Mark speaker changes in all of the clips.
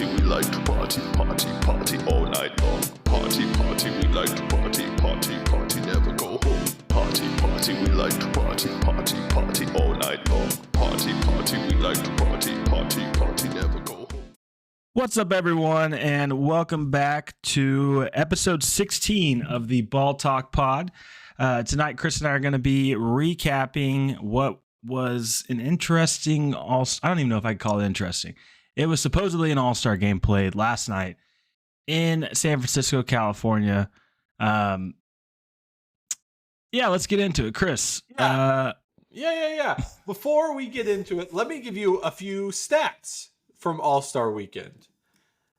Speaker 1: party, we like to party, party, party all night long. Party, party, we like to party, party, party, never go home. Party, party, we like to party, party, party all night long. Party, party, we like to party, party, party, never go home.
Speaker 2: What's up, everyone, and welcome back to episode 16 of the Ball Talk Pod. Tonight, Chris and I are going to be recapping what was an interesting I don't even know if I could call it interesting. It was supposedly an all-star game played last night in San Francisco, California. Yeah, let's get into it. Chris.
Speaker 3: Yeah. Before we get into it, let me give you a few stats from All-Star Weekend.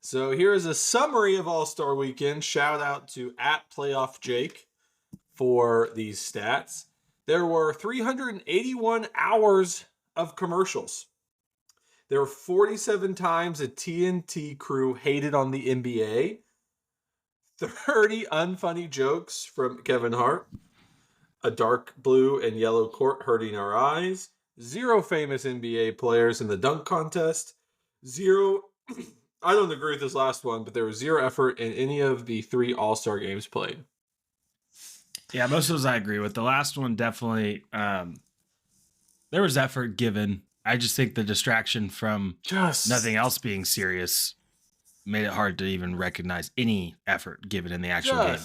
Speaker 3: So here's a summary of All-Star Weekend. Shout out to @PlayoffJake for these stats. There were 381 hours of commercials. There were 47 times a TNT crew hated on the NBA. 30 unfunny jokes from Kevin Hart. A dark blue and yellow court hurting our eyes. 0 famous NBA players in the dunk contest. 0, I don't agree with this last one, but there was 0 effort in any of the 3 All-Star games played.
Speaker 2: Yeah, most of those I agree with. The last one definitely, there was effort given. I just think the distraction from nothing else being serious made it hard to even recognize any effort given in the actual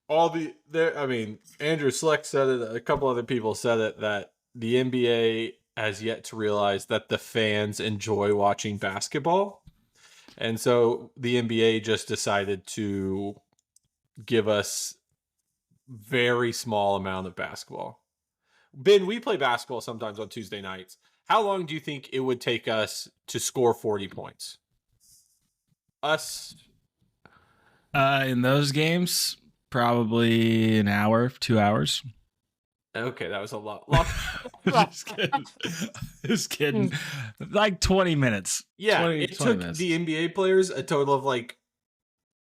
Speaker 2: game.
Speaker 3: Andrew Slick said it, a couple other people said it, that the NBA has yet to realize that the fans enjoy watching basketball. And so the NBA just decided to give us very small amount of basketball. Ben, we play basketball sometimes on Tuesday nights. How long do you think it would take us to score 40 points?
Speaker 2: In those games, probably an hour, 2 hours.
Speaker 3: Okay, that was a lot.
Speaker 2: Just kidding. Like 20 minutes.
Speaker 3: Yeah,
Speaker 2: 20
Speaker 3: it took
Speaker 2: minutes.
Speaker 3: the NBA players a total of like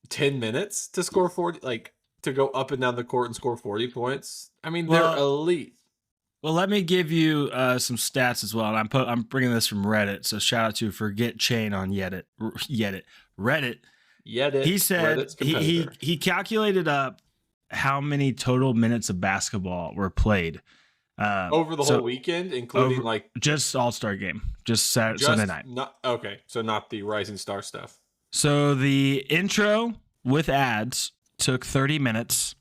Speaker 3: 10 minutes to score 40, like to go up and down the court and score 40 points. I mean, they're elite.
Speaker 2: Well, let me give you some stats as well. And I'm bringing this from Reddit. So shout out to Forget Chain on Reddit. He said he calculated up how many total minutes of basketball were played
Speaker 3: over the whole weekend, including like
Speaker 2: just All-Star game, just Sunday night.
Speaker 3: So not the Rising Star stuff.
Speaker 2: So the intro with ads took 30 minutes.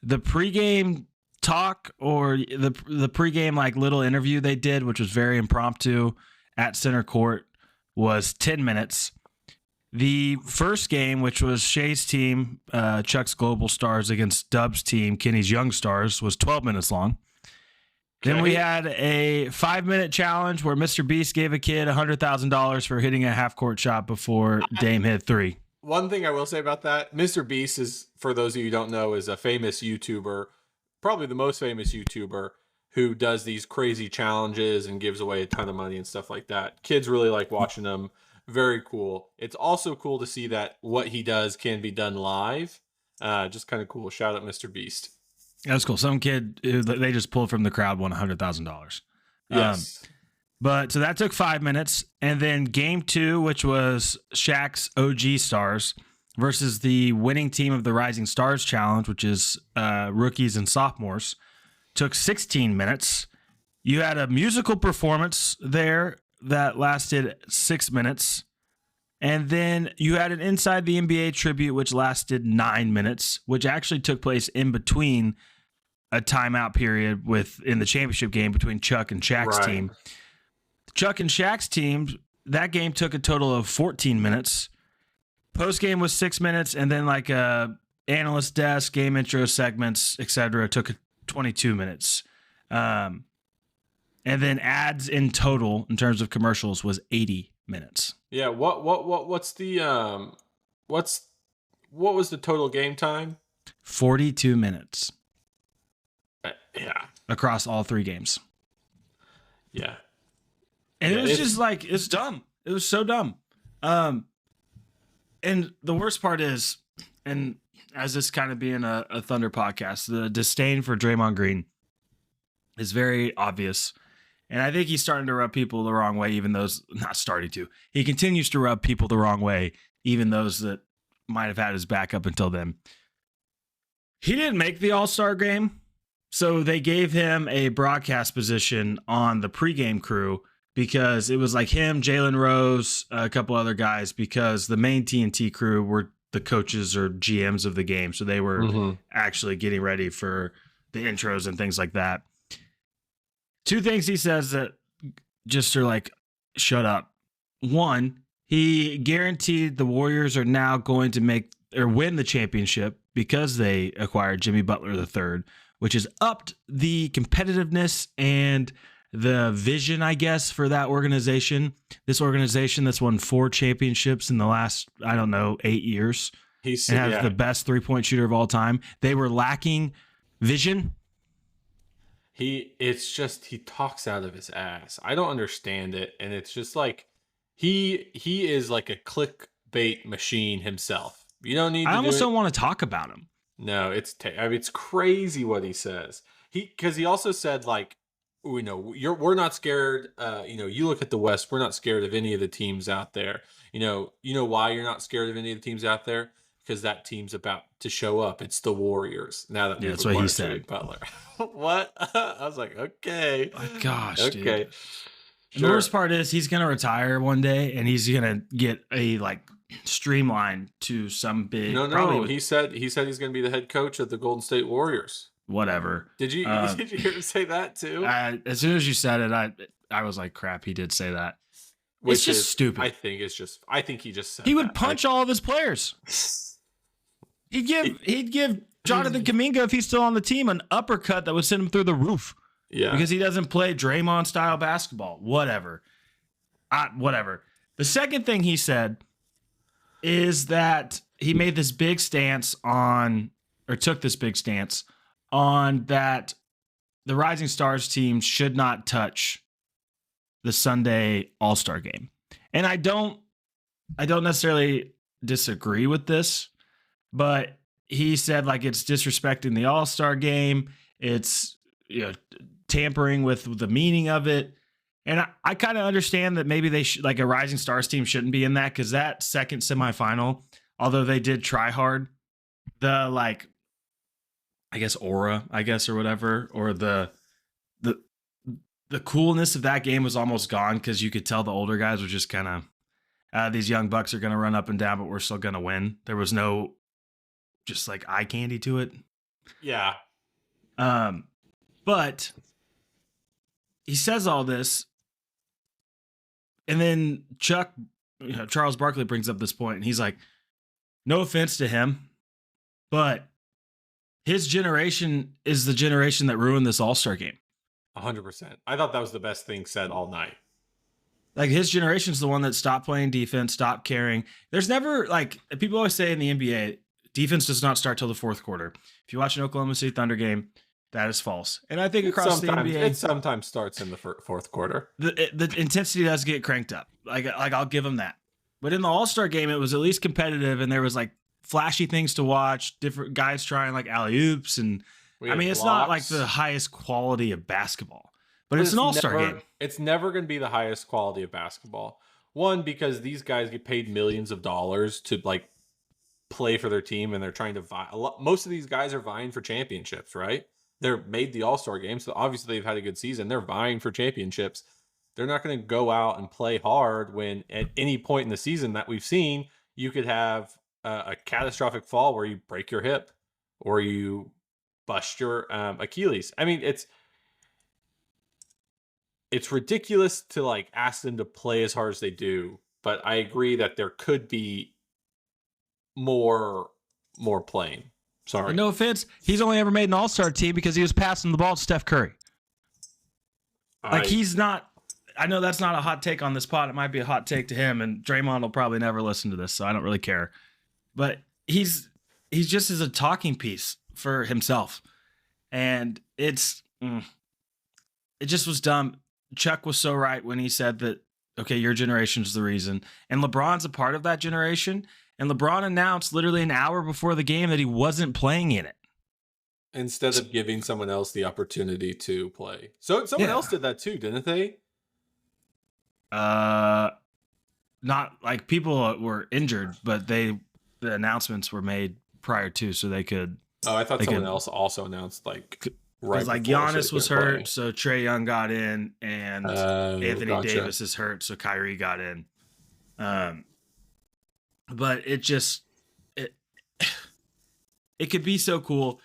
Speaker 2: The pregame talk, or the pregame like little interview they did, which was very impromptu at center court, was 10 minutes. The first game, which was Shay's team, Chuck's Global Stars against Dub's team, Kenny's Young Stars, was 12 minutes long. Okay. Then we had a 5-minute challenge where Mr. Beast gave a kid $100,000 for hitting a half-court shot before Dame hit 3.
Speaker 3: One thing I will say about that, Mr. Beast is, for those of you who don't know, is a famous YouTuber, probably the most famous YouTuber, who does these crazy challenges and gives away a ton of money and stuff like that. Kids really like watching them. Very cool. It's also cool to see that what he does can be done live. Just kind of cool. Shout out Mr. Beast.
Speaker 2: That was cool. Some kid who they just pulled from the crowd won $100,000.
Speaker 3: Yes.
Speaker 2: But so that took 5 minutes. And then game 2, which was Shaq's OG Stars versus the winning team of the Rising Stars Challenge, which is rookies and sophomores, took 16 minutes. You had a musical performance there that lasted 6 minutes. And then you had an Inside the NBA tribute, which lasted 9 minutes, which actually took place in between a timeout period in the championship game between Chuck and Shaq's team. Chuck and Shaq's team, that game took a total of 14 minutes. Post game was 6 minutes, and then like analyst desk, game intro segments, etc., took 22 minutes. And then ads in total in terms of commercials was 80 minutes.
Speaker 3: Yeah. What was the total game time?
Speaker 2: 42 minutes.
Speaker 3: Yeah.
Speaker 2: Across all 3 games.
Speaker 3: Yeah.
Speaker 2: And it was just like, it's dumb. It was so dumb. And the worst part is, and as this kind of being a Thunder podcast, the disdain for Draymond Green is very obvious. And I think he's starting to rub people the wrong way, even those not starting to. He continues to rub people the wrong way, even those that might have had his back up until then. He didn't make the All-Star game, so they gave him a broadcast position on the pregame crew because it was like him, Jalen Rose, a couple other guys, because the main TNT crew were the coaches or GMs of the game. So they were actually getting ready for the intros and things like that. Two things he says that just are like, shut up. One, he guaranteed the Warriors are now going to make or win the championship because they acquired Jimmy Butler III, which has upped the competitiveness and the vision, I guess, for that organization. This organization that's won 4 championships in the last, 8 years. And has the best 3-point shooter of all time. They were lacking vision.
Speaker 3: He talks out of his ass. I don't understand it. And it's just like, he is like a clickbait machine himself. You don't need to
Speaker 2: don't want to talk about him.
Speaker 3: No, it's crazy what he says. Because he also said, like, we're not scared. You look at the West, we're not scared of any of the teams out there. You know why you're not scared of any of the teams out there? Because that team's about to show up. It's the Warriors. Now that
Speaker 2: that's what he said.
Speaker 3: Butler. What? I was like, okay.
Speaker 2: Oh my gosh,
Speaker 3: okay.
Speaker 2: Dude. Sure. The worst part is he's gonna retire one day, and he's gonna get a streamline to some big.
Speaker 3: No. He said he's gonna be the head coach of the Golden State Warriors.
Speaker 2: Whatever.
Speaker 3: Did you hear him say that too?
Speaker 2: As soon as you said it, I was like, crap. He did say that. It's just stupid.
Speaker 3: I think he just said
Speaker 2: he would punch all of his players. He'd give Jonathan Kuminga, if he's still on the team, an uppercut that would send him through the roof.
Speaker 3: Yeah.
Speaker 2: Because he doesn't play Draymond style basketball. Whatever. Whatever. The second thing he said is that he made this big stance took this big stance on that the Rising Stars team should not touch the Sunday All-Star game. And I don't necessarily disagree with this, but he said it's disrespecting the All-Star game. It's tampering with the meaning of it. And I kind of understand that maybe they should, a Rising Stars team shouldn't be in that, because that second semifinal, although they did try hard, the aura, or whatever, or the coolness of that game was almost gone, because you could tell the older guys were just kind of, these young bucks are going to run up and down, but we're still going to win. There was no just eye candy to it.
Speaker 3: Yeah.
Speaker 2: But he says all this, and then Charles Barkley brings up this point, and he's like, no offense to him, but his generation is the generation that ruined this All-Star game.
Speaker 3: 100%. I thought that was the best thing said all night.
Speaker 2: His generation's the one that stopped playing defense, stopped caring. There's never, people always say in the NBA, defense does not start till the fourth quarter. If you watch an Oklahoma City Thunder game, that is false. And I think across the NBA,
Speaker 3: it sometimes starts in the fourth quarter.
Speaker 2: The intensity does get cranked up. I'll give them that. But in the All-Star game, it was at least competitive, and there was flashy things to watch, different guys trying alley-oops, and it's not the highest quality of basketball, but it's an All-Star game.
Speaker 3: It's never going to be the highest quality of basketball. One, because these guys get paid millions of dollars to play for their team, and they're trying to most of these guys are vying for championships, right? They're made the All-Star game, so obviously they've had a good season. They're vying for championships. They're not going to go out and play hard when at any point in the season that we've seen, you could have a catastrophic fall where you break your hip or you bust your Achilles. It's ridiculous to ask them to play as hard as they do, but I agree that there could be more playing. Sorry.
Speaker 2: No offense, he's only ever made an All-Star team because he was passing the ball to Steph Curry. He's not. I know that's not a hot take on this pod. It might be a hot take to him, and Draymond will probably never listen to this, so I don't really care. But he's just as a talking piece for himself, and it just was dumb. Chuck was so right when he said that, okay, your generation's the reason, and LeBron's a part of that generation. And LeBron announced literally an hour before the game that he wasn't playing in it.
Speaker 3: instead of giving someone else the opportunity to play. So someone else did that too, didn't they?
Speaker 2: Not like people were injured, but the announcements were made prior to, so they could.
Speaker 3: Oh, I thought someone else also announced like right.
Speaker 2: Like
Speaker 3: before,
Speaker 2: Giannis
Speaker 3: so
Speaker 2: was hurt, so Trae Young got in, and Anthony
Speaker 3: gotcha.
Speaker 2: Davis is hurt, so Kyrie got in. But it just it could be so cool,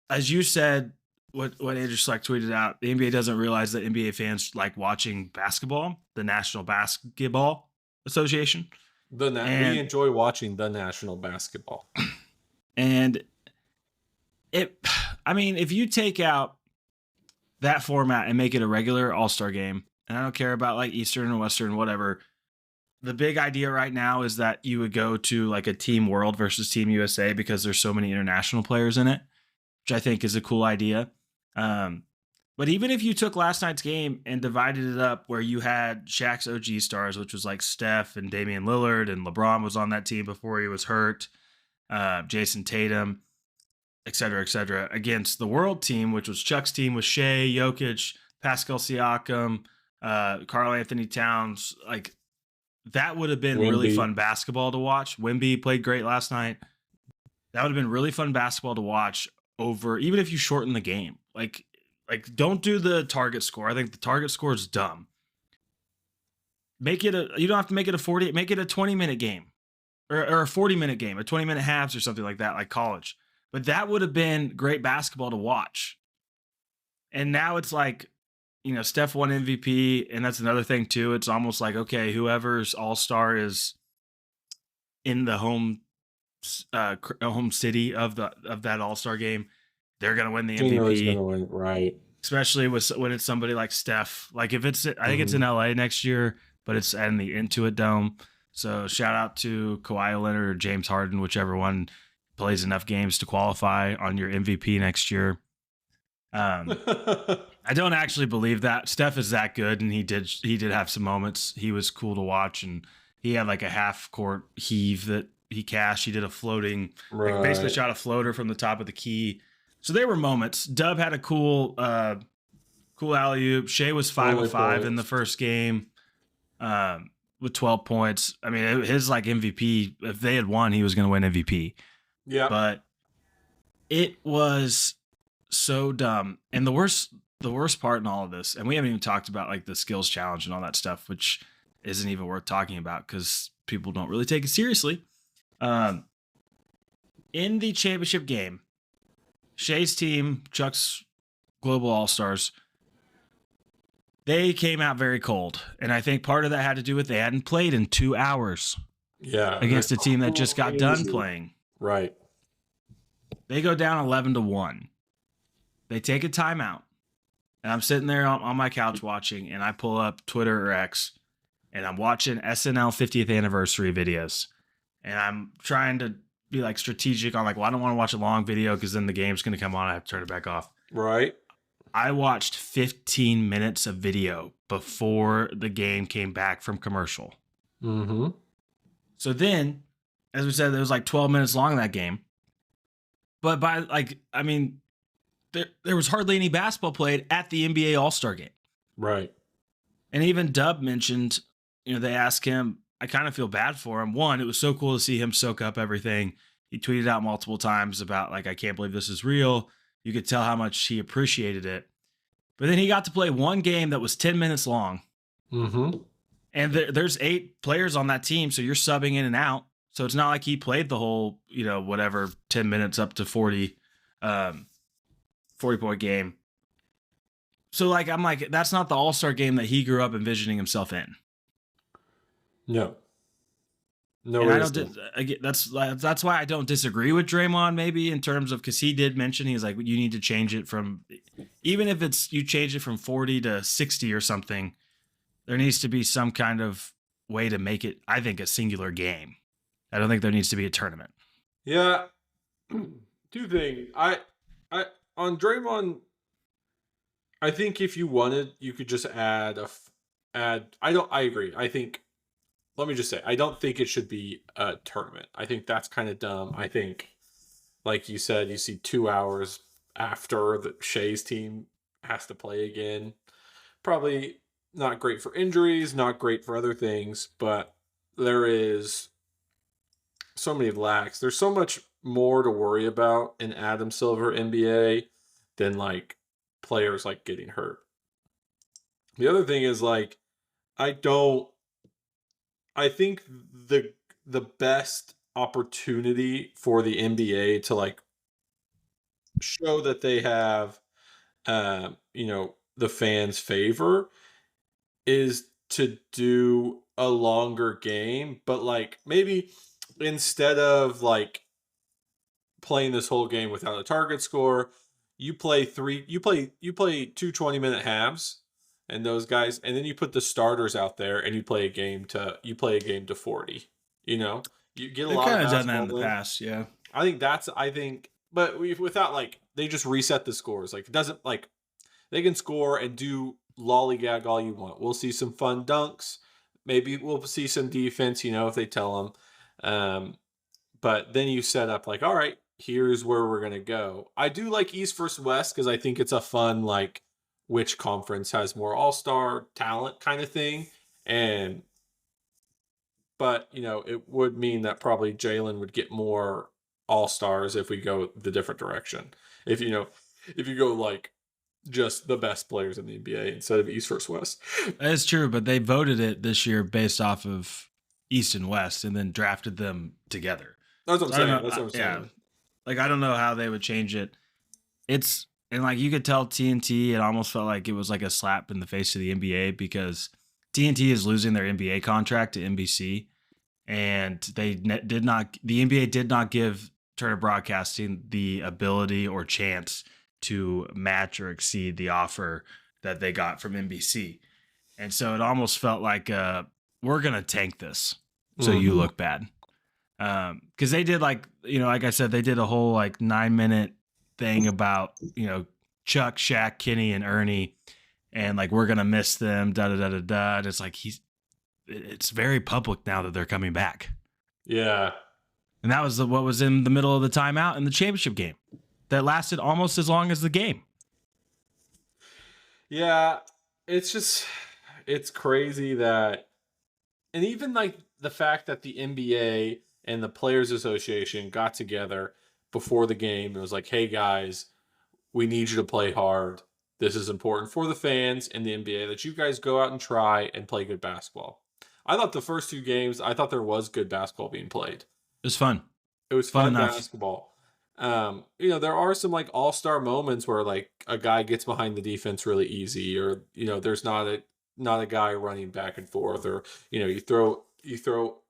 Speaker 2: as you said. What Andrew Schleck tweeted out: the NBA doesn't realize that NBA fans like watching basketball. The National Basketball Association.
Speaker 3: We enjoy watching the national basketball.
Speaker 2: And if you take out that format and make it a regular All-Star game, and I don't care about like Eastern or Western, whatever, the big idea right now is that you would go to like a Team World versus Team USA because there's so many international players in it, which I think is a cool idea. But even if you took last night's game and divided it up where you had Shaq's OG stars, which was like Steph and Damian Lillard, and LeBron was on that team before he was hurt, Jason Tatum, et cetera, against the world team, which was Chuck's team with Shea, Jokic, Pascal Siakam, Karl Anthony Towns. Like, that would have been really fun basketball to watch. Wemby played great last night. That would have been really fun basketball to watch over, even if you shorten the game. Like don't do the target score. I think the target score is dumb. You don't have to make it a 40, make it a 20-minute game or a 40-minute game, a 20-minute halves or something like that, like college. But that would have been great basketball to watch. And now it's like, Steph won MVP, and that's another thing too. It's almost like, okay, whoever's all-star is in the home city of that all-star game, they're gonna win the MVP.
Speaker 3: Gonna win, right?
Speaker 2: Especially when it's somebody like Steph. Like if it's, I think it's in LA next year, but it's in the Intuit Dome. So shout out to Kawhi Leonard or James Harden, whichever one plays enough games to qualify on your MVP next year. I don't actually believe that Steph is that good, and he did have some moments. He was cool to watch, and he had like a half court heave that he cashed. He did a floating, like basically shot a floater from the top of the key. So there were moments. Dub had a cool alley-oop. Shea was 5 of 5 in the first game with 12 points. I mean, his like MVP, if they had won, he was going to win MVP.
Speaker 3: Yeah.
Speaker 2: But it was so dumb. And the worst part in all of this, and we haven't even talked about like the skills challenge and all that stuff, which isn't even worth talking about because people don't really take it seriously. In the championship game, Shea's team, Chuck's Global All-Stars, they came out very cold. And I think part of that had to do with they hadn't played in 2 hours.
Speaker 3: Yeah.
Speaker 2: Against a team that just got done playing.
Speaker 3: Right.
Speaker 2: They go down 11-1. They take a timeout. And I'm sitting there on my couch watching, and I pull up Twitter or X, and I'm watching SNL 50th anniversary videos. And I'm trying to be like strategic on like, well, I don't want to watch a long video because then the game's going to come on. I have to turn it back off.
Speaker 3: Right.
Speaker 2: I watched 15 minutes of video before the game came back from commercial.
Speaker 3: Mm-hmm.
Speaker 2: So then, as we said, there was like 12 minutes long in that game. But by like, I mean, there was hardly any basketball played at the NBA All-Star game.
Speaker 3: Right.
Speaker 2: And even Dub mentioned, they asked him, I kind of feel bad for him. One, it was so cool to see him soak up everything. He tweeted out multiple times about like, I can't believe this is real. You could tell how much he appreciated it. But then he got to play one game that was 10 minutes long.
Speaker 3: Mm-hmm.
Speaker 2: And there's 8 players on that team, so you're subbing in and out. So it's not like he played the whole, 10 minutes up to 40 point game. So like, I'm like, that's not the All-Star game that he grew up envisioning himself in.
Speaker 3: No. No.
Speaker 2: And that's why I don't disagree with Draymond maybe in terms of, because he did mention, he's like, you need to change it from, even if it's, you change it from 40 to 60 or something, there needs to be some kind of way to make it, I think, a singular game. I don't think there needs to be a tournament.
Speaker 3: Yeah. 2 things. I on Draymond, I think if you wanted, you could just add. I agree. I think, let me just say, I don't think it should be a tournament. I think that's kind of dumb. I think, like you said, you see 2 hours after the Shea's team has to play again. Probably not great for injuries, not great for other things, but there is so many lacks. There's so much more to worry about in Adam Silver NBA than like players like getting hurt. The other thing is like I think the best opportunity for the NBA to like show that they have the fans' favor is to do a longer game, but like maybe instead of like playing this whole game without a target score, you play two 20-minute halves and those guys, and then you put the starters out there and you play a game to 40. You get a
Speaker 2: They've
Speaker 3: lot
Speaker 2: kind
Speaker 3: of
Speaker 2: of done that in
Speaker 3: basketball
Speaker 2: the
Speaker 3: in.
Speaker 2: past, yeah.
Speaker 3: I think, but without like they just reset the scores. Like it doesn't like they can score and do lollygag all you want. We'll see some fun dunks. Maybe we'll see some defense, if they tell them. But then you set up like, all right, here's where we're going to go. I do like East versus West because I think it's a fun, like, which conference has more all-star talent kind of thing. But it would mean that probably Jalen would get more all-stars if we go the different direction. If you go like just the best players in the NBA instead of East versus West.
Speaker 2: That's true, but they voted it this year based off of East and West and then drafted them together.
Speaker 3: That's what I'm saying.
Speaker 2: I don't know-
Speaker 3: That's what I'm saying.
Speaker 2: Yeah. Like, I don't know how they would change it. And like you could tell TNT, it almost felt like it was like a slap in the face to the NBA because TNT is losing their NBA contract to NBC, and the NBA did not give Turner Broadcasting the ability or chance to match or exceed the offer that they got from NBC. And so it almost felt like we're going to tank this so you look bad. Because they did like I said, they did a whole like 9-minute thing about, Chuck, Shaq, Kenny, and Ernie. And like, we're going to miss them, da-da-da-da-da. And it's like, it's very public now that they're coming back.
Speaker 3: Yeah.
Speaker 2: And that was what was in the middle of the timeout in the championship game that lasted almost as long as the game.
Speaker 3: Yeah. It's crazy that, and even like the fact that the NBA and the Players Association got together before the game and was like, hey guys, we need you to play hard. This is important for the fans and the NBA that you guys go out and try and play good basketball. I thought the first two games, there was good basketball being played.
Speaker 2: It was fun.
Speaker 3: It was fun
Speaker 2: enough.
Speaker 3: basketball. There are some like all-star moments where like a guy gets behind the defense really easy, or there's not a guy running back and forth, or you throw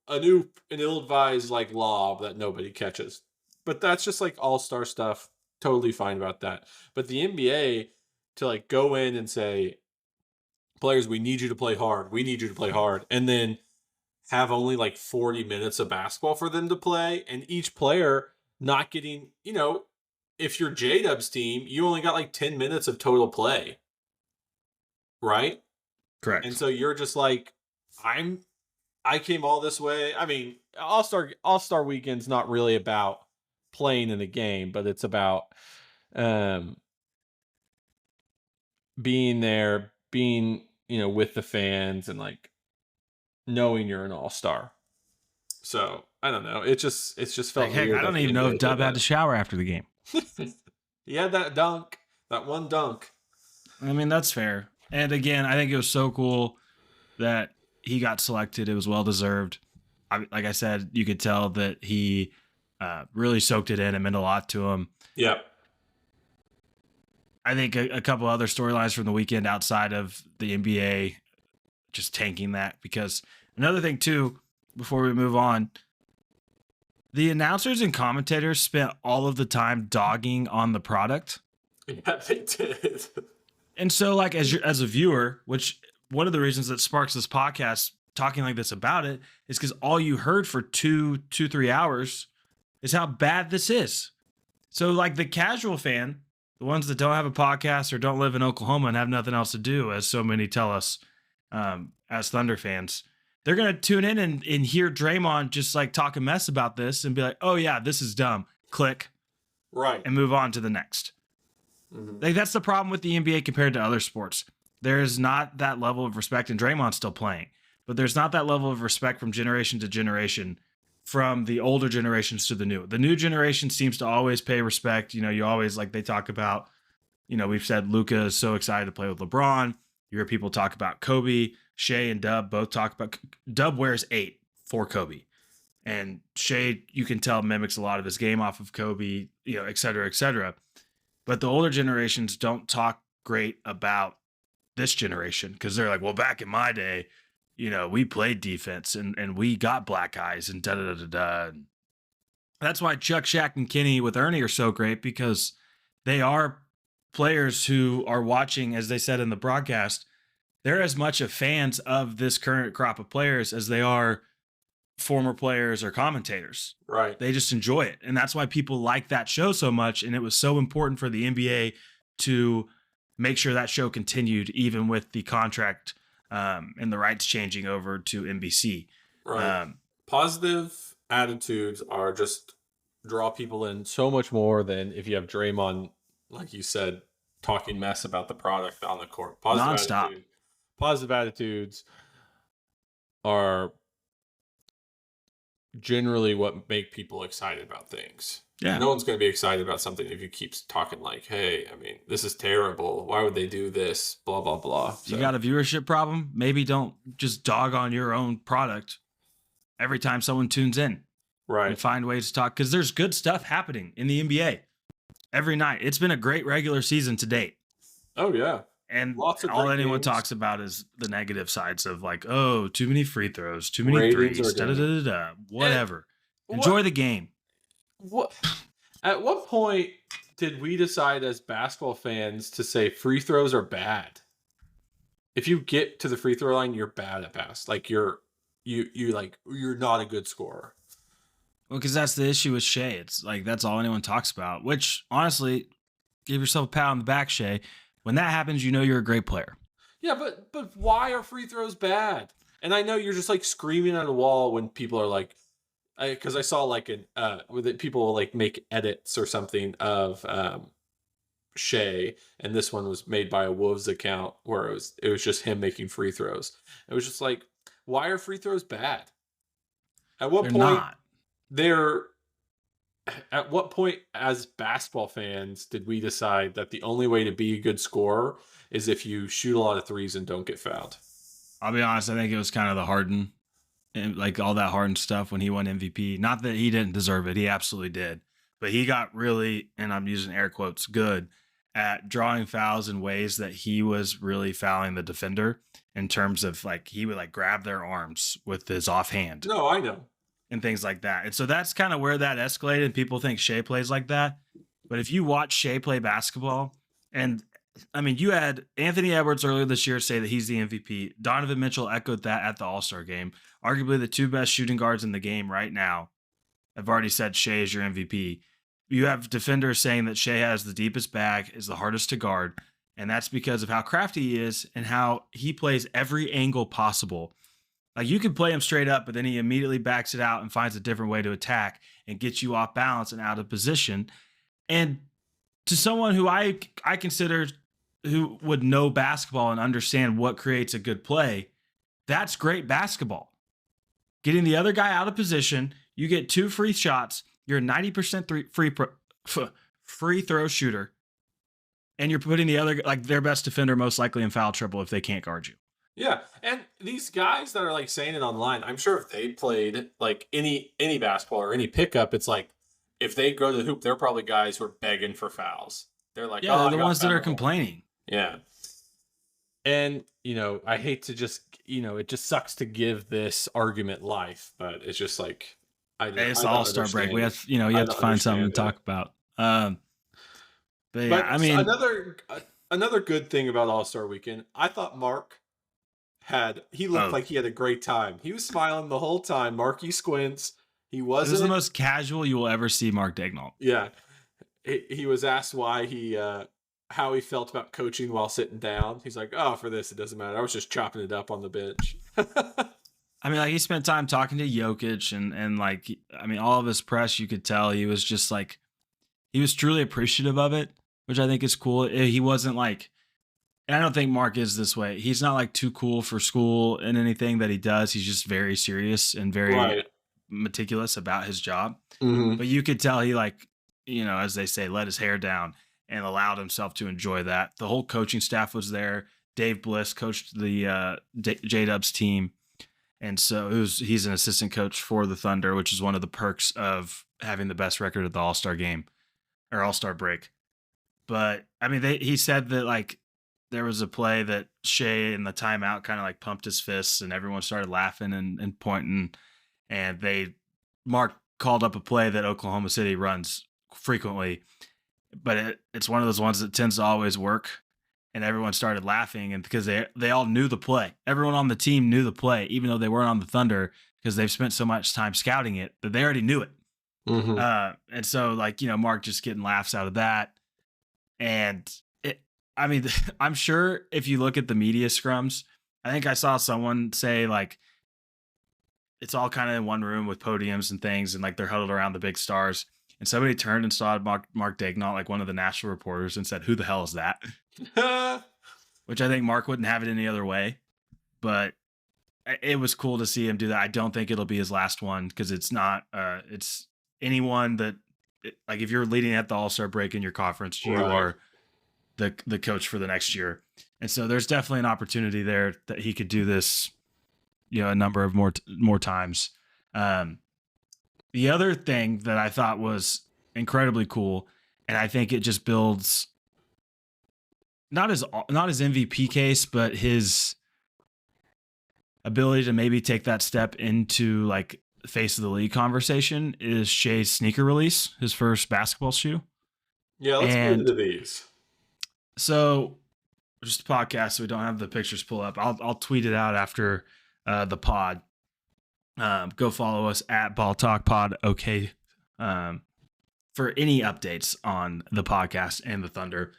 Speaker 3: an ill-advised like lob that nobody catches. But that's just like all-star stuff. Totally fine about that. But the NBA to like go in and say, players, we need you to play hard. We need you to play hard. And then have only like 40 minutes of basketball for them to play, and each player not getting, if you're J-Dub's team, you only got like 10 minutes of total play. Right?
Speaker 2: Correct.
Speaker 3: And so you're just like, I came all this way. I mean, All-Star Weekend's not really about playing in a game, but it's about being there, being, with the fans and like knowing you're an all-star. So I don't know. It just felt
Speaker 2: heck,
Speaker 3: weird.
Speaker 2: I don't even know if Dub had to shower after the game.
Speaker 3: He had that dunk, that one dunk.
Speaker 2: I mean, that's fair. And again, I think it was so cool that he got selected. It was well deserved. Like I said, you could tell that he really soaked it in. It meant a lot to him.
Speaker 3: Yep.
Speaker 2: I think a couple other storylines from the weekend outside of the NBA just tanking that, because another thing too, before we move on, the announcers and commentators spent all of the time dogging on the product.
Speaker 3: Yeah, they did.
Speaker 2: And so like as a viewer, which one of the reasons that sparks this podcast talking like this about it is because all you heard for 3 hours is how bad this is. So like the casual fan, the ones that don't have a podcast or don't live in Oklahoma and have nothing else to do, as so many tell us as Thunder fans, they're going to tune in and hear Draymond just like talk a mess about this and be like, oh yeah, this is dumb. Click.
Speaker 3: Right.
Speaker 2: And move on to the next. Like that's the problem with the NBA compared to other sports. There's not that level of respect, and Draymond's still playing, but there's not that level of respect from generation to generation, from the older generations to the new. The new generation seems to always pay respect. You know, you always like they talk about, you know, we've said Luka is so excited to play with LeBron. You hear people talk about Kobe, Shea and Dub both talk about Dub wears 8 for Kobe. And Shea, you can tell, mimics a lot of his game off of Kobe, you know, et cetera, et cetera. But the older generations don't talk great about this generation because they're like, well, back in my day, you know, we played defense and we got black guys and da-da-da-da-da. That's why Chuck, Shaq, and Kenny with Ernie are so great, because they are players who are watching, as they said in the broadcast, they're as much of fans of this current crop of players as they are former players or commentators.
Speaker 3: Right.
Speaker 2: They just enjoy it. And that's why people like that show so much. And it was so important for the NBA to make sure that show continued, even with the contract and the rights changing over to NBC.
Speaker 3: Right. Positive attitudes are just draw people in so much more than if you have Draymond, like you said, talking mess about the product on the court. Positive attitudes are generally what make people excited about things.
Speaker 2: Yeah.
Speaker 3: No one's going to be excited about something if you keep talking like, hey, I mean, this is terrible. Why would they do this? Blah, blah, blah. So,
Speaker 2: you got a viewership problem? Maybe don't just dog on your own product every time someone tunes in.
Speaker 3: Right.
Speaker 2: And find ways to talk, because there's good stuff happening in the NBA every night. It's been a great regular season to date.
Speaker 3: Oh, yeah.
Speaker 2: And
Speaker 3: lots of
Speaker 2: all
Speaker 3: great
Speaker 2: anyone
Speaker 3: games.
Speaker 2: Talks about is the negative sides of like, oh, too many free throws, too many
Speaker 3: Ratings
Speaker 2: threes,
Speaker 3: are down.
Speaker 2: da-da-da-da-da, whatever. Enjoy the game.
Speaker 3: What? At what point did we decide as basketball fans to say free throws are bad? If you get to the free throw line, you're bad at bas. Like you're not a good scorer.
Speaker 2: Well, because that's the issue with Shea. It's like that's all anyone talks about. Which honestly, give yourself a pat on the back, Shea. When that happens, you know you're a great player.
Speaker 3: Yeah, but why are free throws bad? And I know you're just like screaming at a wall when people are like, because I saw like people like make edits or something of Shea, and this one was made by a Wolves account where it was just him making free throws. It was just like, why are free throws bad? At what point as basketball fans did we decide that the only way to be a good scorer is if you shoot a lot of threes and don't get fouled?
Speaker 2: I'll be honest, I think it was kind of the Harden, and like all that Harden stuff when he won MVP. Not that he didn't deserve it, he absolutely did. But he got really, and I'm using air quotes, good at drawing fouls in ways that he was really fouling the defender, in terms of like he would like grab their arms with his offhand.
Speaker 3: No, I know.
Speaker 2: And things like that. And so that's kind of where that escalated. And people think Shea plays like that. But if you watch Shea play basketball, and I mean, you had Anthony Edwards earlier this year say that he's the MVP. Donovan Mitchell echoed that at the All-Star game. Arguably the two best shooting guards in the game right now. I've already said Shea is your MVP. You have defenders saying that Shea has the deepest bag, is the hardest to guard. And that's because of how crafty he is and how he plays every angle possible. Like you could play him straight up, but then he immediately backs it out and finds a different way to attack and gets you off balance and out of position. And to someone who I consider who would know basketball and understand what creates a good play, that's great basketball. Getting the other guy out of position, you get 2 free shots, you're a 90% free throw shooter, and you're putting the other, like their best defender most likely in foul trouble if they can't guard you.
Speaker 3: Yeah, and these guys that are like saying it online, I'm sure if they played like any basketball or any pickup, it's like if they go to the hoop, they're probably guys who are begging for fouls. They're like,
Speaker 2: yeah, they're the ones that are complaining.
Speaker 3: Yeah. And, I hate to just, it just sucks to give this argument life, but it's just like,
Speaker 2: it's the All-Star break. We have, you have to find something to talk about. But yeah, I mean,
Speaker 3: another good thing about All-Star Weekend, I thought Mark looked like he had a great time. He was smiling the whole time. Marky squints. He wasn't.
Speaker 2: This is the most casual you will ever see Mark Daigneault.
Speaker 3: Yeah. He was asked why how he felt about coaching while sitting down. He's like, oh, for this, it doesn't matter. I was just chopping it up on the bench.
Speaker 2: I mean, like he spent time talking to Jokic and like, I mean, all of his press, you could tell he was just like, he was truly appreciative of it. which I think is cool. He wasn't like, and I don't think Mark is this way. He's not like too cool for school and anything that he does. He's just very serious and very
Speaker 3: Right.
Speaker 2: meticulous about his job.
Speaker 3: Mm-hmm.
Speaker 2: But you could tell he like, as they say, let his hair down and allowed himself to enjoy that. The whole coaching staff was there. Dave Bliss coached the J-Dubs team. And so he's an assistant coach for the Thunder, which is one of the perks of having the best record at the All-Star game or All-Star break. But I mean, he said that like there was a play that Shea in the timeout kind of like pumped his fists and everyone started laughing and pointing. And Mark called up a play that Oklahoma City runs frequently, but it's one of those ones that tends to always work. And everyone started laughing, and because they all knew the play. Everyone on the team knew the play, even though they weren't on the Thunder, because they've spent so much time scouting it that they already knew it.
Speaker 3: Mm-hmm.
Speaker 2: And so, like, Mark just getting laughs out of that. And I'm sure if you look at the media scrums, I think I saw someone say, like, it's all kind of in one room with podiums and things, and like they're huddled around the big stars. And somebody turned and saw Mark Daignault, like one of the national reporters, and said, "Who the hell is that?" Which I think Mark wouldn't have it any other way. But it was cool to see him do that. I don't think it'll be his last one because it's not. It's anyone that, like, if you're leading at the All-Star break in your conference, you are the coach for the next year. And so there's definitely an opportunity there that he could do this, a number of more times. The other thing that I thought was incredibly cool, and I think it just builds not his MVP case, but his ability to maybe take that step into like face of the league conversation, is Shea's sneaker release, his first basketball shoe.
Speaker 3: Yeah, let's get into these.
Speaker 2: So, just a podcast, so we don't have the pictures pull up. I'll tweet it out after the pod. Go follow us at Ball Talk Pod. Okay, for any updates on the podcast and the Thunder.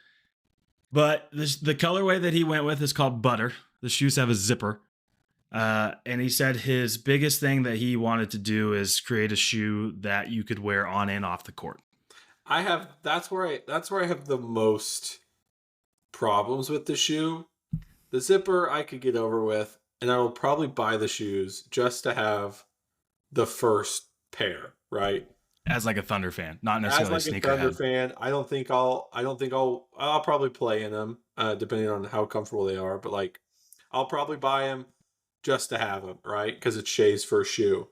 Speaker 2: But the colorway that he went with is called Butter. The shoes have a zipper. And he said his biggest thing that he wanted to do is create a shoe that you could wear on and off the court.
Speaker 3: That's where I have the most problems with the shoe. The zipper I could get over with, and I will probably buy the shoes just to have the first pair, right?
Speaker 2: As like a Thunder fan, not necessarily
Speaker 3: as like
Speaker 2: a
Speaker 3: Thunder
Speaker 2: sneakerhead.
Speaker 3: fan. I'll probably play in them, depending on how comfortable they are. But like, I'll probably buy them just to have them, right? Because it's Shea's first shoe.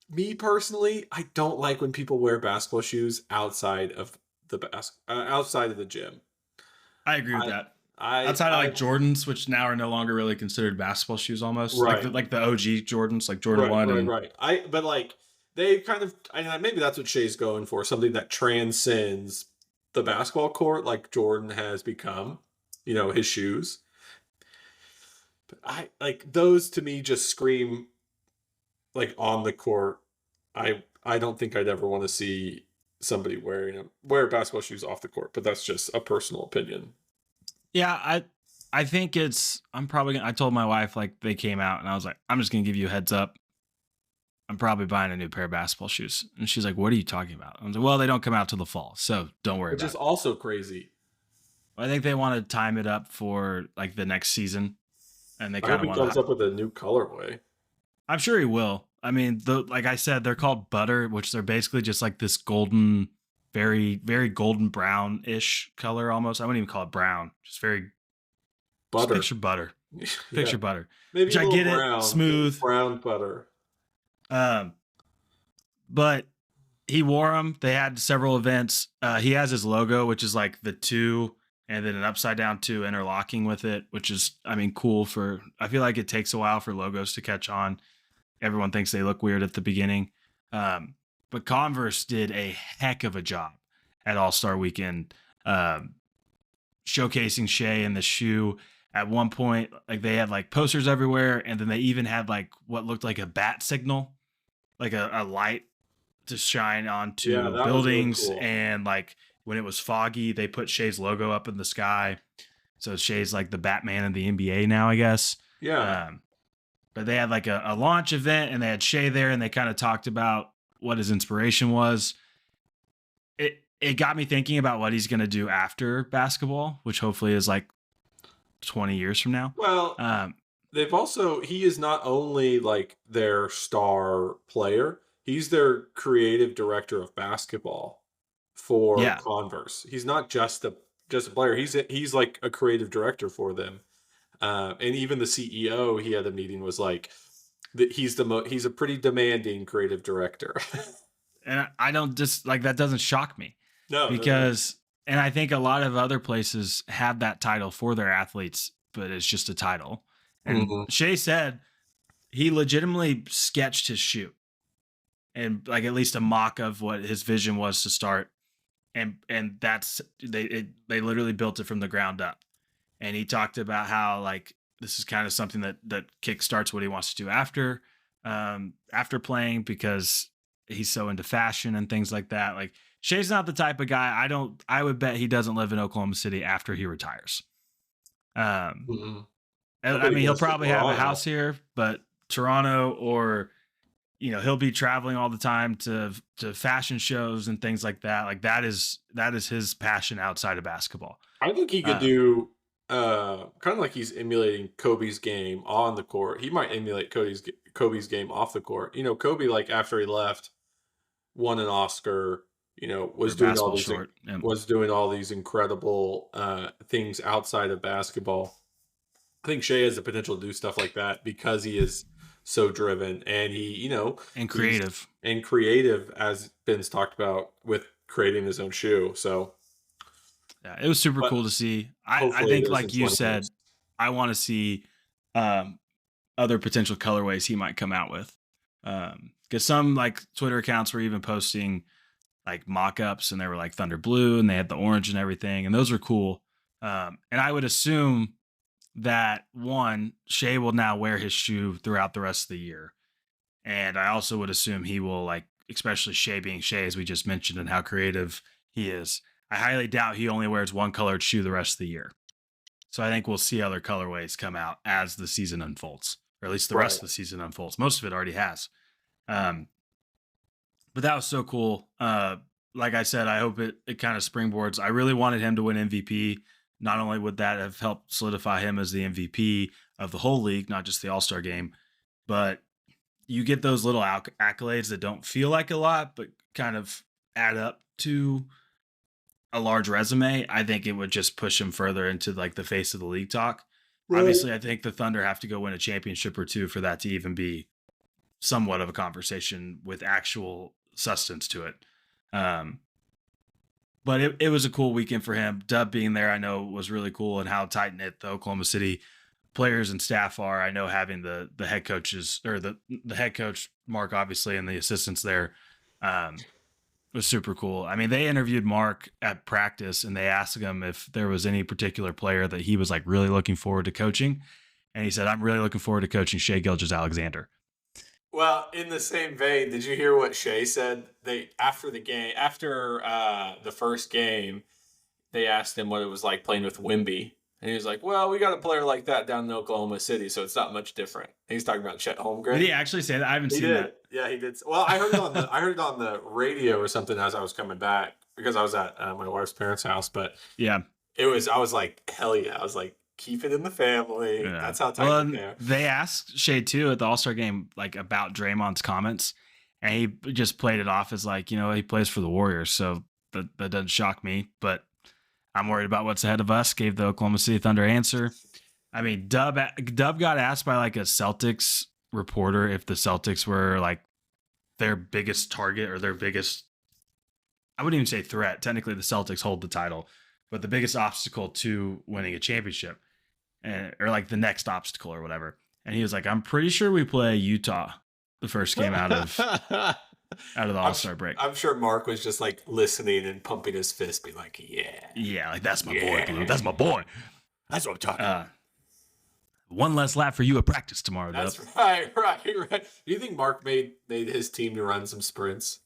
Speaker 3: Me personally, I don't like when people wear basketball shoes outside of the gym.
Speaker 2: I agree with that. Outside of like Jordans, which now are no longer really considered basketball shoes, almost
Speaker 3: right.
Speaker 2: like the OG Jordans, like Jordan 1.
Speaker 3: Right. But like they kind of, maybe that's what Shea's going for, something that transcends the basketball court, like Jordan has become, his shoes. But I like those, to me, just scream like on the court. I don't think I'd ever want to see somebody wear basketball shoes off the court, but that's just a personal opinion.
Speaker 2: Yeah, I think I told my wife, like, they came out and I was like, I'm just going to give you a heads up. I'm probably buying a new pair of basketball shoes. And she's like, what are you talking about? I was like, well, they don't come out till the fall, so don't worry about it.
Speaker 3: Which is also crazy.
Speaker 2: I think they want to time it up for like the next season. And they kind of want
Speaker 3: he comes up with a new colorway.
Speaker 2: I'm sure he will. I mean, like I said, they're called Butter, which they're basically just like this golden, very, very golden brown-ish color almost. I wouldn't even call it brown. Just very
Speaker 3: butter.
Speaker 2: Just picture butter. Picture butter.
Speaker 3: Maybe
Speaker 2: which I get brown, it. Smooth.
Speaker 3: Brown butter.
Speaker 2: But he wore them. They had several events. He has his logo, which is like the 2 and then an upside down 2 interlocking with it, which is, cool I feel like it takes a while for logos to catch on. Everyone thinks they look weird at the beginning. But Converse did a heck of a job at All-Star Weekend, showcasing Shea and the shoe. At one point, like, they had like posters everywhere, and then they even had like what looked like a bat signal, like a light to shine onto buildings. Really cool. And like when it was foggy, they put Shea's logo up in the sky. So Shea's like the Batman of the NBA now, I guess.
Speaker 3: Yeah.
Speaker 2: But they had like a launch event, and they had Shea there, and they kind of talked about what his inspiration was. it got me thinking about what he's going to do after basketball, which hopefully is like 20 years from now.
Speaker 3: Well, he is not only like their star player, he's their creative director of basketball for Converse. He's not just a player. He's like a creative director for them. And even the CEO he had a meeting was like that he's a pretty demanding creative director.
Speaker 2: And I don't just like that doesn't shock me.
Speaker 3: No,
Speaker 2: because and I think a lot of other places have that title for their athletes, but it's just a title. And Shea said he legitimately sketched his shoe and like at least a mock of what his vision was to start. And that's they literally built it from the ground up. And he talked about how like this is kind of something that kickstarts what he wants to do after playing, because he's so into fashion and things like that. Like Shea's not the type of guy I would bet he doesn't live in Oklahoma City after he retires. I mean, he'll probably have a house here, but Toronto or, you know, he'll be traveling all the time to fashion shows and things like that. Like that is his passion outside of basketball.
Speaker 3: I think he could do kind of like he's emulating Kobe's game on the court. He might emulate Kobe's game off the court. You know, Kobe, like after he left, won an Oscar, you know, was doing all these incredible things outside of basketball. I think Shea has the potential to do stuff like that because he is so driven and he, you know,
Speaker 2: and creative
Speaker 3: as Ben's talked about with creating his own shoe. So
Speaker 2: yeah, it was super cool to see. I think like you said, I want to see other potential colorways he might come out with. Because some like Twitter accounts were even posting like mock-ups and they were like Thunder Blue and they had the orange and everything. And those are cool. And I would assume that Shea will now wear his shoe throughout the rest of the year. And I also would assume he will, like, especially Shea being Shea, as we just mentioned, and how creative he is. I highly doubt he only wears one colored shoe the rest of the year. So I think we'll see other colorways come out as the season unfolds, or at least the rest of the season unfolds. Most of it already has. But that was so cool. Like I said, I hope it kind of springboards. I really wanted him to win MVP. Not only would that have helped solidify him as the MVP of the whole league, not just the All-Star game, but you get those little accolades that don't feel like a lot, but kind of add up to a large resume. I think it would just push him further into like the face of the league talk. Right. Obviously, I think the Thunder have to go win a championship or two for that to even be somewhat of a conversation with actual substance to it. But it was a cool weekend for him. Dub being there, I know, was really cool, and how tight-knit the Oklahoma City players and staff are. I know having the head coaches, or the head coach, Mark, obviously, and the assistants there was super cool. I mean, they interviewed Mark at practice, and they asked him if there was any particular player that he was like really looking forward to coaching. And he said, I'm really looking forward to coaching Shai Gilgeous-Alexander.
Speaker 3: Well, in the same vein, did you hear what Shea said? After the first game, they asked him what it was like playing with Wemby, and he was like, "Well, we got a player like that down in Oklahoma City, so it's not much different." And he's talking about Chet Holmgren.
Speaker 2: Did he actually say that? I haven't seen that.
Speaker 3: Yeah, he did. Well, I heard it on the radio or something as I was coming back because I was at my wife's parents' house. But
Speaker 2: yeah,
Speaker 3: I was like, hell yeah! I was like, keep it in the family. Yeah. That's how tight they are.
Speaker 2: They asked Shea too at the All-Star game, like about Draymond's comments, and he just played it off as like, you know, he plays for the Warriors, so that doesn't shock me. But I'm worried about what's ahead of us. Gave the Oklahoma City Thunder answer. I mean, Dub got asked by like a Celtics reporter if the Celtics were like their biggest target or their biggest, I wouldn't even say threat. Technically, the Celtics hold the title, but the biggest obstacle to winning a championship. Or like the next obstacle or whatever. And he was like, I'm pretty sure we play Utah the first game out of the All-Star break.
Speaker 3: I'm sure Mark was just like listening and pumping his fist, being like, yeah,
Speaker 2: like that's my boy, dude. That's my boy.
Speaker 3: That's what I'm talking about.
Speaker 2: One less lap for you at practice tomorrow.
Speaker 3: That's right. Do you think Mark made his team to run some sprints?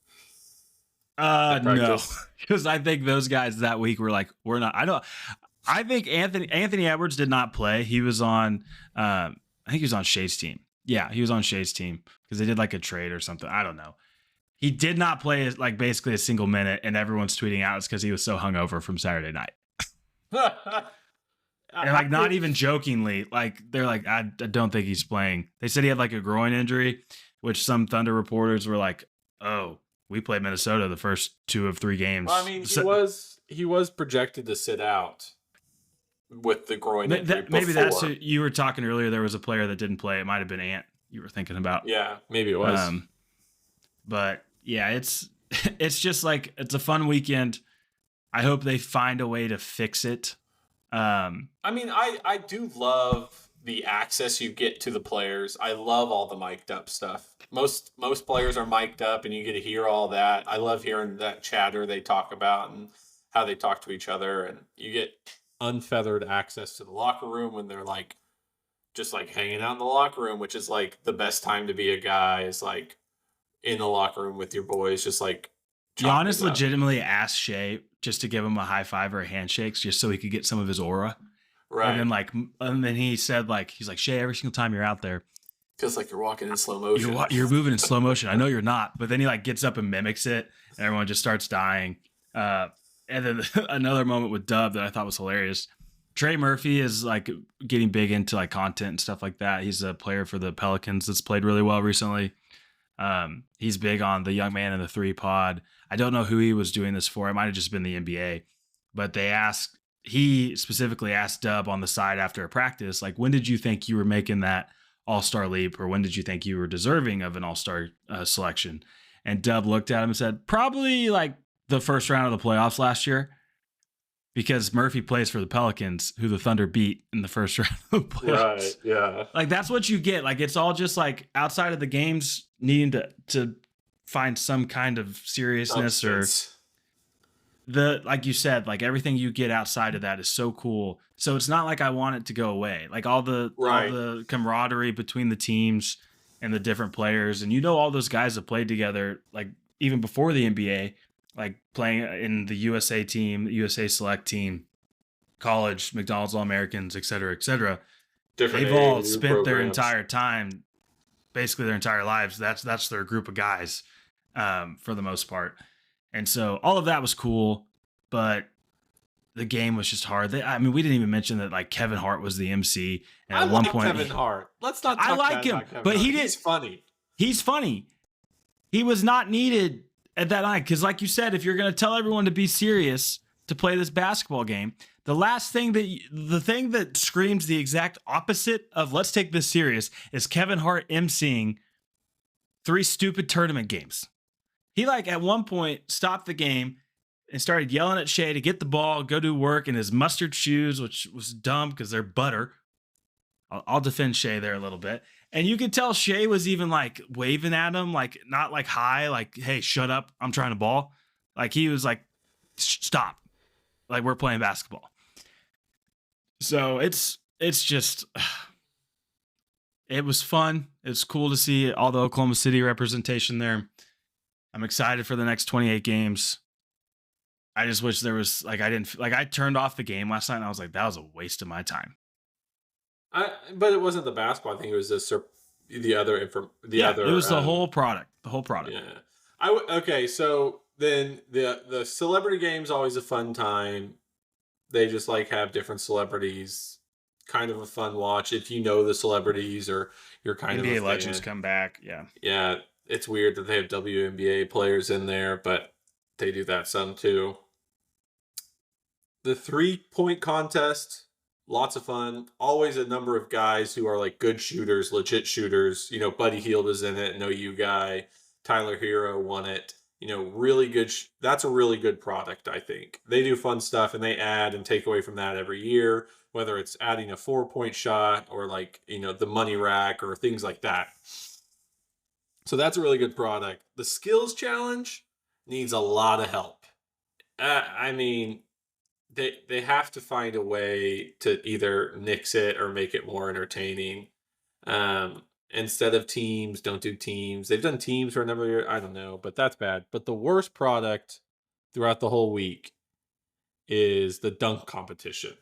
Speaker 2: No, because I think those guys that week were like, we're not. I think Anthony Edwards did not play. He was on, I think he was on Shea's team. Yeah, he was on Shea's team because they did like a trade or something. I don't know. He did not play like basically a single minute, and everyone's tweeting out it's because he was so hungover from Saturday night. And like not even jokingly, like they're like, I don't think he's playing. They said he had like a groin injury, which some Thunder reporters were like, oh, we played Minnesota the first 2 of 3 games.
Speaker 3: Well, I mean, he was projected to sit out with the groin injury.
Speaker 2: Maybe that's who you were talking earlier. There was a player that didn't play. It might have been Ant you were thinking about.
Speaker 3: Yeah, maybe it was.
Speaker 2: But yeah, it's just like it's a fun weekend. I hope they find a way to fix it.
Speaker 3: I mean, I do love the access you get to the players. I love all the mic'd up stuff. Most players are mic'd up and you get to hear all that. I love hearing that chatter they talk about and how they talk to each other, and you get unfeathered access to the locker room when they're like just like hanging out in the locker room, which is like the best time to be a guy, is like in the locker room with your boys, just like
Speaker 2: Giannis legitimately asked Shea just to give him a high five or a handshake just so he could get some of his aura.
Speaker 3: Right.
Speaker 2: And then he said like, he's like, Shea, every single time you're out there,
Speaker 3: feels like you're walking in slow motion.
Speaker 2: You're moving in slow motion. I know you're not, but then he like gets up and mimics it and everyone just starts dying. And then another moment with Dub that I thought was hilarious. Trey Murphy is like getting big into like content and stuff like that. He's a player for the Pelicans that's played really well recently. He's big on the young man in the 3 pod. I don't know who he was doing this for. It might have just been the NBA, but he specifically asked Dub on the side after a practice, like, when did you think you were making that all-star leap? Or when did you think you were deserving of an all-star selection? And Dub looked at him and said, probably like the first round of the playoffs last year, because Murphy plays for the Pelicans, who the Thunder beat in the first round of the playoffs.
Speaker 3: Right, yeah.
Speaker 2: Like, that's what you get. Like, it's all just like outside of the games needing to find some kind of seriousness or like you said, like everything you get outside of that is so cool. So it's not like I want it to go away. Like all the camaraderie between the teams and the different players. And all those guys have played together, like even before the NBA, like playing in the USA team, the USA select team, college, McDonald's All-Americans, et cetera, et cetera. They've all spent their entire time, basically their entire lives. That's their group of guys for the most part. And so all of that was cool, but the game was just hard. We didn't even mention that like Kevin Hart was the MC. And at one point,
Speaker 3: Kevin Hart. Let's not talk
Speaker 2: I like him, but he's funny. He's funny. He was not needed at that night because, like you said, if you're going to tell everyone to be serious to play this basketball game, the thing that screams the exact opposite of let's take this serious is Kevin Hart emceeing 3 stupid tournament games. He like at one point stopped the game and started yelling at Shea to get the ball, go do work in his mustard shoes, which was dumb because they're butter. I'll defend Shea there a little bit. And you could tell Shea was even like waving at him, like not like hi, like, hey, shut up, I'm trying to ball. Like he was like, stop. Like we're playing basketball. So it's just, it was fun. It's cool to see all the Oklahoma City representation there. I'm excited for the next 28 games. I just wish there was I turned off the game last night and I was like, that was a waste of my time.
Speaker 3: But it wasn't the basketball. I think it was the other. It was
Speaker 2: the whole product. The whole product.
Speaker 3: Yeah. Okay. So then the celebrity game is always a fun time. They just like have different celebrities. Kind of a fun watch if you know the celebrities or you're kind of a fan.
Speaker 2: legends come back. Yeah.
Speaker 3: Yeah. It's weird that they have WNBA players in there, but they do that some too. The 3-point contest, lots of fun. Always a number of guys who are like good shooters, legit shooters. Buddy Hield is in it, you guy. Tyler Hero won it. Really good. That's a really good product, I think. They do fun stuff and they add and take away from that every year, whether it's adding a 4-point shot or like, the money rack or things like that. So that's a really good product. The skills challenge needs a lot of help. They have to find a way to either nix it or make it more entertaining. Instead of teams, don't do teams. They've done teams for a number of years. I don't know, but that's bad. But the worst product throughout the whole week is the dunk competition.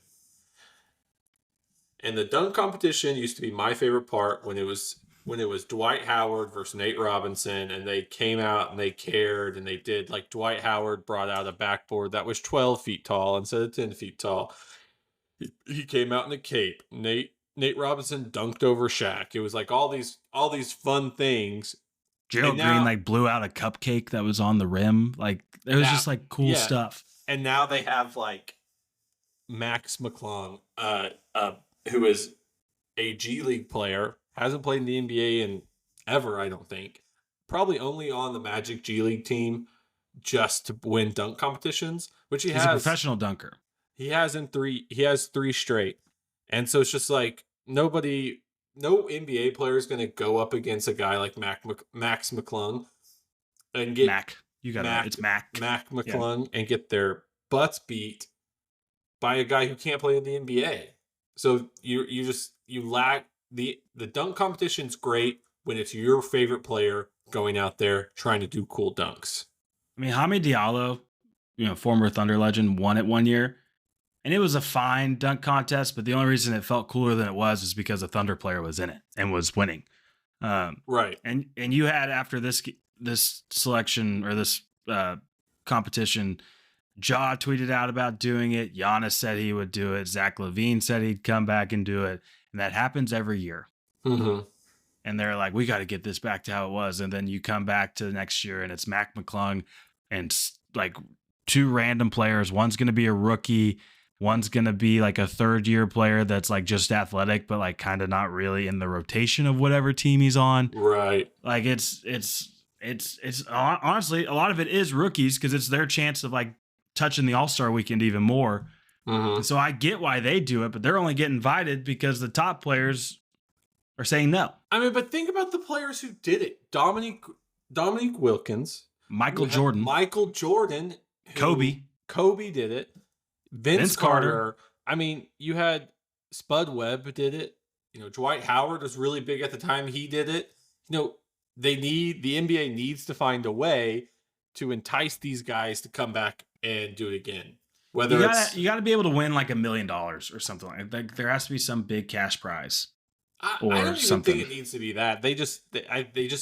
Speaker 3: And the dunk competition used to be my favorite part when when it was Dwight Howard versus Nate Robinson, and they came out and they cared and they did, like, Dwight Howard brought out a backboard that was 12 feet tall instead of 10 feet tall. He came out in a cape. Nate Robinson dunked over Shaq. It was like all these fun things.
Speaker 2: Gerald Green like blew out a cupcake that was on the rim. Like it was just like cool stuff.
Speaker 3: And now they have like Max McClung, who is a G League player, hasn't played in the NBA in ever, I don't think. Probably only on the Magic G League team just to win dunk competitions, which he's
Speaker 2: a professional dunker.
Speaker 3: He has 3 straight. And so it's just like no NBA player is going to go up against a guy like Max McClung and get
Speaker 2: Mac. You got it. It's Mac.
Speaker 3: Mac McClung and get their butts beat by a guy who can't play in the NBA. So you lack the dunk competition's great when it's your favorite player going out there trying to do cool dunks.
Speaker 2: I mean, Hamid Diallo, former Thunder legend, won it one year. And it was a fine dunk contest, but the only reason it felt cooler than it was is because a Thunder player was in it and was winning.
Speaker 3: Right.
Speaker 2: And you had, after this selection or this competition, Ja tweeted out about doing it. Giannis said he would do it. Zach LaVine said he'd come back and do it. And that happens every year.
Speaker 3: Mm-hmm.
Speaker 2: And they're like, we got to get this back to how it was. And then you come back to the next year and it's Mac McClung and like 2 random players. One's going to be a rookie. One's going to be like a 3rd-year player that's like just athletic, but like kind of not really in the rotation of whatever team he's on.
Speaker 3: Right.
Speaker 2: Like it's honestly, a lot of it is rookies because it's their chance of like touching the All-Star weekend even more.
Speaker 3: Mm-hmm.
Speaker 2: So I get why they do it, but they're only getting invited because the top players are saying no.
Speaker 3: I mean, but think about the players who did it. Dominique Wilkins.
Speaker 2: Michael Jordan.
Speaker 3: Kobe did it. Vince Carter. I mean, you had Spud Webb did it. Dwight Howard was really big at the time he did it. The NBA needs to find a way to entice these guys to come back and do it again. Whether
Speaker 2: you got to be able to win like $1 million or something like there has to be some big cash prize.
Speaker 3: I don't even think it needs to be that. They just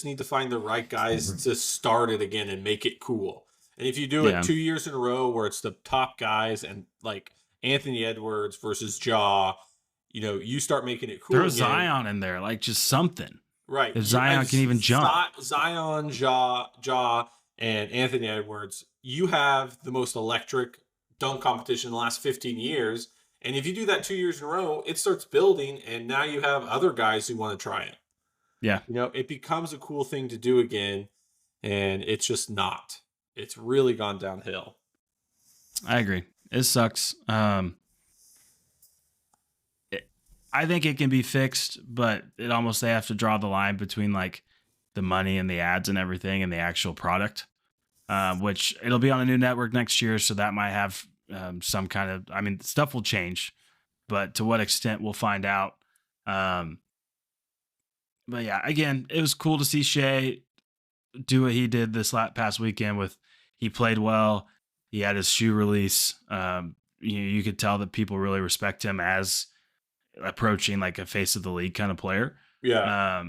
Speaker 3: need to find the right guys to start it again and make it cool. And if you do it 2 years in a row where it's the top guys and like Anthony Edwards versus Ja, you start making it cool.
Speaker 2: Throw Zion in there, like just something.
Speaker 3: Right.
Speaker 2: If Zion can even jump.
Speaker 3: Zion, Ja, and Anthony Edwards, you have the most electric dunk competition in the last 15 years. And if you do that 2 years in a row, it starts building, and now you have other guys who want to try it.
Speaker 2: Yeah.
Speaker 3: It becomes a cool thing to do again, and it's just not. It's really gone downhill.
Speaker 2: I agree. It sucks. I think it can be fixed, but they have to draw the line between like the money and the ads and everything and the actual product, which it'll be on a new network next year. So that might have some kind of, stuff will change, but to what extent we'll find out. But yeah, again, it was cool to see Shai do what he did this past weekend he played well. He had his shoe release. You could tell that people really respect him as approaching like a face of the league kind of player.
Speaker 3: Yeah.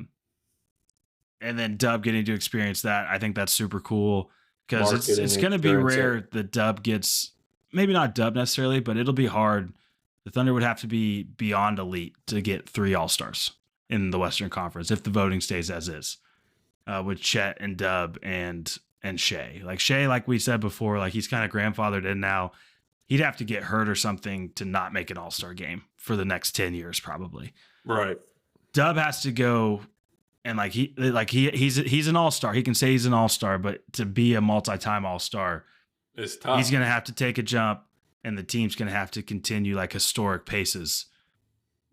Speaker 2: And then Dub getting to experience that. I think that's super cool because it's going to be rare the Dub gets, maybe not Dub necessarily, but it'll be hard. The Thunder would have to be beyond elite to get 3 All-Stars in the Western Conference if the voting stays as is, with Chet and Dub and Shai. Like Shai, like we said before, like he's kind of grandfathered in now. He'd have to get hurt or something to not make an All-Star game for the next 10 years, probably.
Speaker 3: Right.
Speaker 2: Dub has to go and he's an All-Star. He can say he's an All-Star, but to be a multi-time All-Star,
Speaker 3: it's tough.
Speaker 2: He's going to have to take a jump, and the team's going to have to continue like historic paces.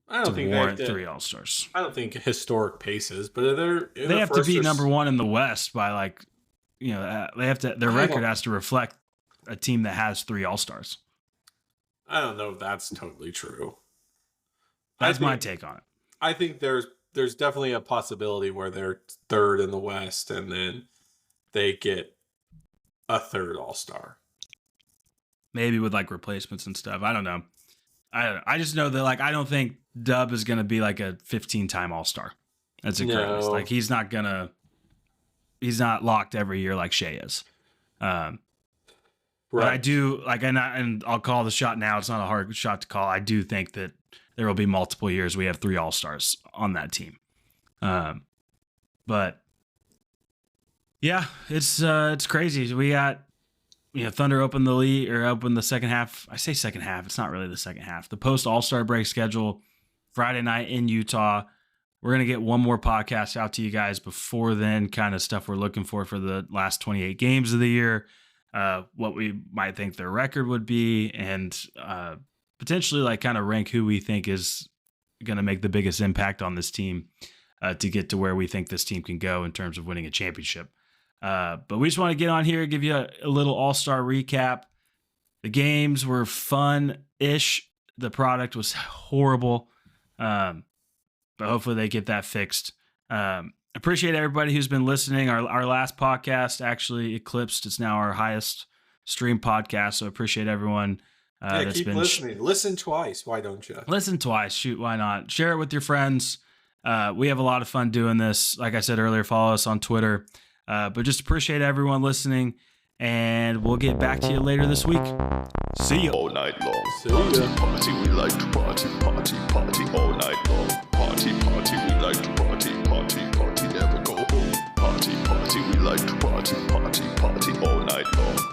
Speaker 3: I don't think
Speaker 2: warrant 3 All-Stars.
Speaker 3: I don't think historic paces, but
Speaker 2: they have to be number 1 in the West by like, they have to. Their record has to reflect a team that has 3 All-Stars.
Speaker 3: I don't know if that's totally true.
Speaker 2: That's my take on it.
Speaker 3: I think there's definitely a possibility where they're 3rd in the West and then they get a 3rd All-Star.
Speaker 2: Maybe with like replacements and stuff. I don't know. I just know that like I don't think Dub is going to be like a 15-time All-Star. That's incredible.
Speaker 3: No.
Speaker 2: Like he's not locked every year like Shea is. But I do and I'll call the shot now. It's not a hard shot to call. I do think that there will be multiple years we have 3 All-Stars on that team. But yeah, it's crazy. We got, Thunder opened the league or opened the second half. I say second half. It's not really the second half. The post All-Star break schedule Friday night in Utah. We're going to get one more podcast out to you guys before then, kind of stuff we're looking for the last 28 games of the year, what we might think their record would be, and potentially like kind of rank who we think is going to make the biggest impact on this team to get to where we think this team can go in terms of winning a championship. But we just want to get on here, give you a little All-Star recap. The games were fun-ish. The product was horrible. But hopefully they get that fixed. Appreciate everybody who's been listening. Our last podcast actually eclipsed. It's now our highest stream podcast. So appreciate everyone. That's
Speaker 3: keep listening. Listen twice. Why don't you?
Speaker 2: Listen twice. Shoot, why not? Share it with your friends. We have a lot of fun doing this. Like I said earlier, follow us on Twitter. But just appreciate everyone listening. And we'll get back to you later this week. See you.
Speaker 1: All night long.
Speaker 3: See ya.
Speaker 1: Party, we like to party, party, party all night long. Party, we like to party, party, party, never go home. Party, we like to party, party, party all night long.